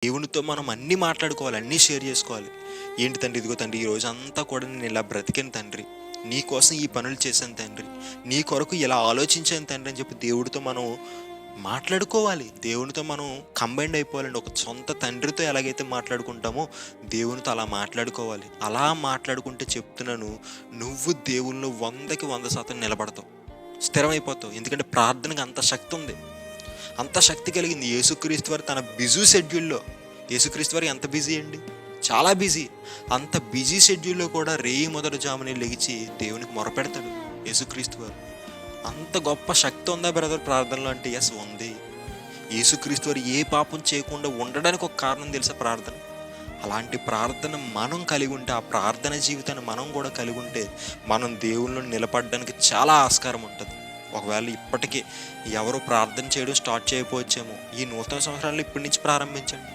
దేవునితో మనం అన్నీ మాట్లాడుకోవాలి, అన్నీ షేర్ చేసుకోవాలి. ఏంటి తండ్రి, ఇదిగో తండ్రి, ఈ రోజంతా కూడా నేను ఇలా బ్రతికాను తండ్రి, నీ కోసం ఈ పనులు చేశాను తండ్రి, నీ కొరకు ఇలా ఆలోచించాను తండ్రి అని చెప్పి దేవుడితో మనం మాట్లాడుకోవాలి. దేవునితో మనం కంబైండ్ అయిపోవాలండి. ఒక సొంత తండ్రితో ఎలాగైతే మాట్లాడుకుంటామో దేవునితో అలా మాట్లాడుకోవాలి. అలా మాట్లాడుకుంటే చెప్తున్నాను, నువ్వు దేవుళ్ళు 100కి 100% నిలబడతావు, స్థిరమైపోతావు. ఎందుకంటే ప్రార్థనకి అంత శక్తి ఉంది, అంత శక్తి కలిగింది. యేసుక్రీస్తు వారు తన బిజీ షెడ్యూల్లో, యేసుక్రీస్తు వారు ఎంత బిజీ అండి, చాలా బిజీ. అంత బిజీ షెడ్యూల్లో కూడా మొదటి జామునే లెగిచి దేవునికి మొరపెడతాడు యేసుక్రీస్తు వారు. అంత గొప్ప శక్తి ఉందా బ్రదర్ ప్రార్థనలో అంటే? ఎస్ ఉంది. యేసుక్రీస్తు వారు ఏ పాపం చేయకుండా ఉండడానికి ఒక కారణం తెలుసా? ప్రార్థన. అలాంటి ప్రార్థన మనం కలిగి ఉంటే, ఆ ప్రార్థన జీవితాన్ని మనం కూడా కలిగి ఉంటే, మనం దేవుళ్ళు నిలబడడానికి చాలా ఆస్కారం ఉంటుంది. ఒకవేళ ఇప్పటికీ ఎవరు ప్రార్థన చేయడం స్టార్ట్ చేయకపోవచ్చేమో, ఈ నూతన సంవత్సరాలు ఇప్పటి నుంచి ప్రారంభించండి.